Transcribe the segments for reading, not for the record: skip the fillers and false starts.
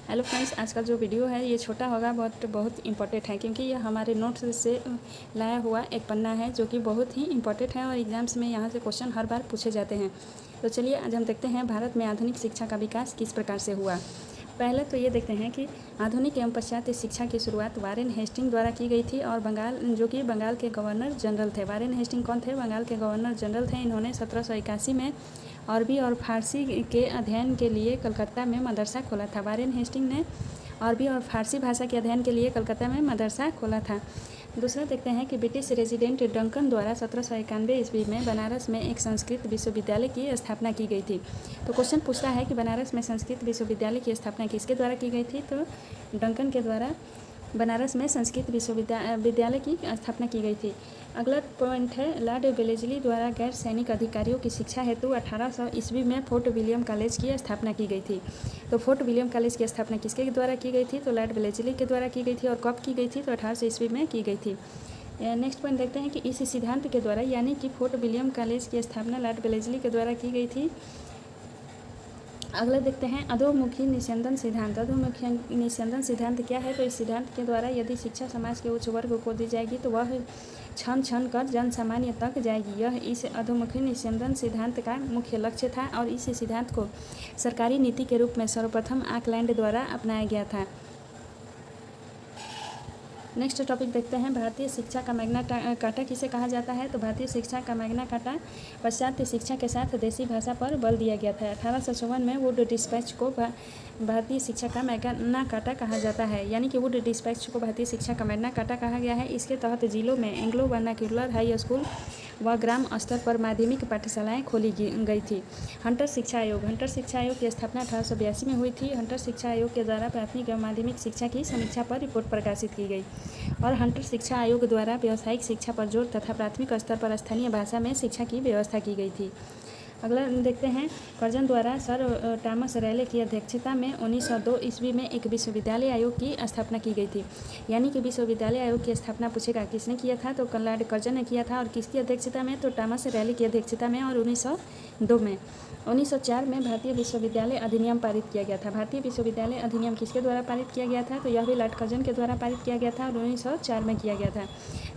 Hello friends, आज का जो वीडियो है ये छोटा होगा बहुत इम्पोर्टेंट है, क्योंकि यह हमारे नोट्स से लाया हुआ एक पन्ना है जो कि बहुत ही इम्पोर्टेंट है और एग्जाम्स में यहाँ से क्वेश्चन हर बार पूछे जाते हैं। तो चलिए आज हम देखते हैं भारत में आधुनिक शिक्षा का विकास किस प्रकार से हुआ। पहले तो ये देखते हैं कि आधुनिक एवं पाश्चात्य शिक्षा की शुरुआत वारेन हेस्टिंग द्वारा की गई थी और बंगाल के गवर्नर जनरल थे। वारेन हेस्टिंग कौन थे? बंगाल के गवर्नर जनरल थे। इन्होंने 1781 में अरबी और फारसी के अध्ययन के लिए कलकत्ता में मदरसा खोला था। वारेन हेस्टिंग ने अरबी और फारसी भाषा के अध्ययन के लिए कलकत्ता में मदरसा खोला था। दूसरा देखते हैं कि ब्रिटिश रेजिडेंट डंकन द्वारा 1791 ईस्वी में बनारस में एक संस्कृत विश्वविद्यालय की स्थापना की गई थी। तो क्वेश्चन पूछता है कि बनारस में संस्कृत विश्वविद्यालय की स्थापना किसके द्वारा की गई थी? तो डंकन के द्वारा बनारस में संस्कृत विश्वविद्यालय की स्थापना की गई थी। अगला पॉइंट है, लॉर्ड वेलेस्ली द्वारा गैर सैनिक अधिकारियों की शिक्षा हेतु 1800 ईस्वी में फोर्ट विलियम कॉलेज की स्थापना की गई थी। तो फोर्ट विलियम कॉलेज की स्थापना किसके द्वारा की गई थी? तो लॉर्ड वेलेस्ली के द्वारा की गई थी। और कब की गई थी? तो 1800 ईस्वी में की गई थी। नेक्स्ट पॉइंट देखते हैं कि इस सिद्धांत के द्वारा, यानी कि फोर्ट विलियम कॉलेज की स्थापना लॉर्ड वेलेस्ली के द्वारा की गई थी। अगला देखते हैं अधोमुखी निस्यंदन सिद्धांत। अधोमुखी निस्यंदन सिद्धांत क्या है? तो इस सिद्धांत के द्वारा यदि शिक्षा समाज के उच्च वर्ग को दी जाएगी तो वह छन छन कर जन सामान्य तक जाएगी। यह इस अधोमुखी निस्यंदन सिद्धांत का मुख्य लक्ष्य था और इस सिद्धांत को सरकारी नीति के रूप में सर्वप्रथम ऑकलैंड द्वारा अपनाया गया था। नेक्स्ट टॉपिक देखते हैं, भारतीय शिक्षा का मैग्ना कार्टा किसे कहा जाता है? तो भारतीय शिक्षा का मैग्ना कार्टा पाश्चात्य शिक्षा के साथ देसी भाषा पर बल दिया गया था। 1854 में वुड डिस्पैच को भारतीय शिक्षा का मैग्ना कार्टा कहा जाता है, यानी कि वुड डिस्पैच को भारतीय शिक्षा का मैग्ना कार्टा कहा गया है। इसके तहत जिलों में एंग्लो वर्नाक्यूलर हाई स्कूल व ग्राम स्तर पर माध्यमिक पाठशालाएं खोली गई थी। हंटर शिक्षा आयोग की स्थापना 1882 में हुई थी। हंटर शिक्षा आयोग के द्वारा प्राथमिक एवं माध्यमिक शिक्षा की समीक्षा पर रिपोर्ट प्रकाशित की गई और हंटर शिक्षा आयोग द्वारा व्यावसायिक शिक्षा पर जोर तथा प्राथमिक स्तर पर स्थानीय भाषा में शिक्षा की व्यवस्था की गई थी। अगला देखते हैं, कर्जन द्वारा सर टॉमस रैले की अध्यक्षता में 1902 ईस्वी में एक विश्वविद्यालय आयोग की स्थापना की गई थी। यानी कि विश्वविद्यालय आयोग की स्थापना पूछेगा किसने किया था? तो लॉर्ड कर्जन ने किया था। और किसकी अध्यक्षता में? तो टॉमस रैले की अध्यक्षता में। और 1902 में 1904 में भारतीय विश्वविद्यालय अधिनियम पारित किया गया था। भारतीय विश्वविद्यालय अधिनियम किसके द्वारा पारित किया गया था? तो यह भी लॉर्ड कर्जन के द्वारा पारित किया गया था और 1904 में किया गया था।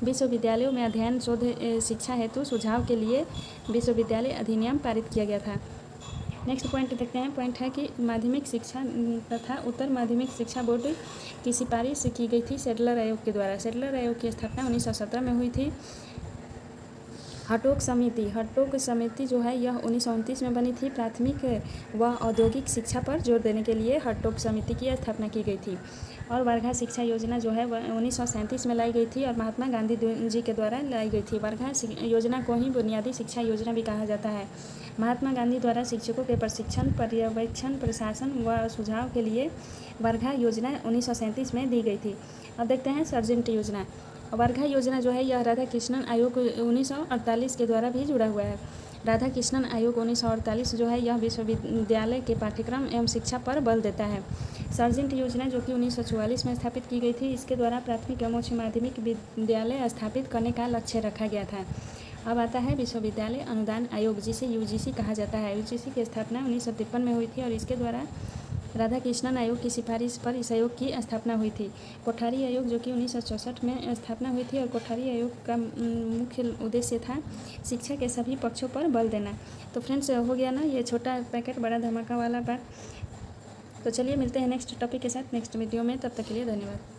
विश्वविद्यालयों में अध्ययन शोध शिक्षा हेतु सुझाव के लिए विश्वविद्यालय अधिनियम पारित किया गया था। नेक्स्ट पॉइंट देखते हैं, पॉइंट है कि माध्यमिक शिक्षा तथा उत्तर माध्यमिक शिक्षा बोर्ड की सिफारिश की गई थी सेडलर आयोग के द्वारा। सेडलर आयोग की स्थापना 1917 में हुई थी। हटोग समिति जो है यह 1929 में बनी थी। प्राथमिक व औद्योगिक शिक्षा पर जोर देने के लिए हटोग समिति की स्थापना की गई थी। और वर्घा शिक्षा योजना जो है वह 1937 में लाई गई थी और महात्मा गांधी जी के द्वारा लाई गई थी। वर्घा योजना को ही बुनियादी शिक्षा योजना भी कहा जाता है। महात्मा गांधी द्वारा शिक्षकों के प्रशिक्षण, पर्यवेक्षण, प्रशासन व सुझाव के लिए वर्घा योजना 1937 में दी गई थी। अब देखते हैं सर्जेंट योजना। वर्घा योजना जो है यह राधा कृष्णन आयोग 1948 के द्वारा भी जुड़ा हुआ है। राधा कृष्णन आयोग 1948 जो है यह विश्वविद्यालय के पाठ्यक्रम एवं शिक्षा पर बल देता है। सर्जेंट योजना जो कि 1944 में स्थापित की गई थी, इसके द्वारा प्राथमिक एवं उच्च माध्यमिक विद्यालय स्थापित करने का लक्ष्य रखा गया था। अब आता है विश्वविद्यालय अनुदान आयोग, जिसे यूजीसी कहा जाता है। यूजीसी की स्थापना 1953 में हुई थी और इसके द्वारा राधा कृष्णन आयोग की सिफारिश पर इस आयोग की स्थापना हुई थी। कोठारी आयोग जो कि 1964 में स्थापना हुई थी और कोठारी आयोग का मुख्य उद्देश्य था शिक्षा के सभी पक्षों पर बल देना। तो फ्रेंड्स, हो गया ना ये छोटा पैकेट बड़ा धमाका वाला बात। तो चलिए मिलते हैं नेक्स्ट टॉपिक के साथ नेक्स्ट वीडियो में। तब तक के लिए धन्यवाद।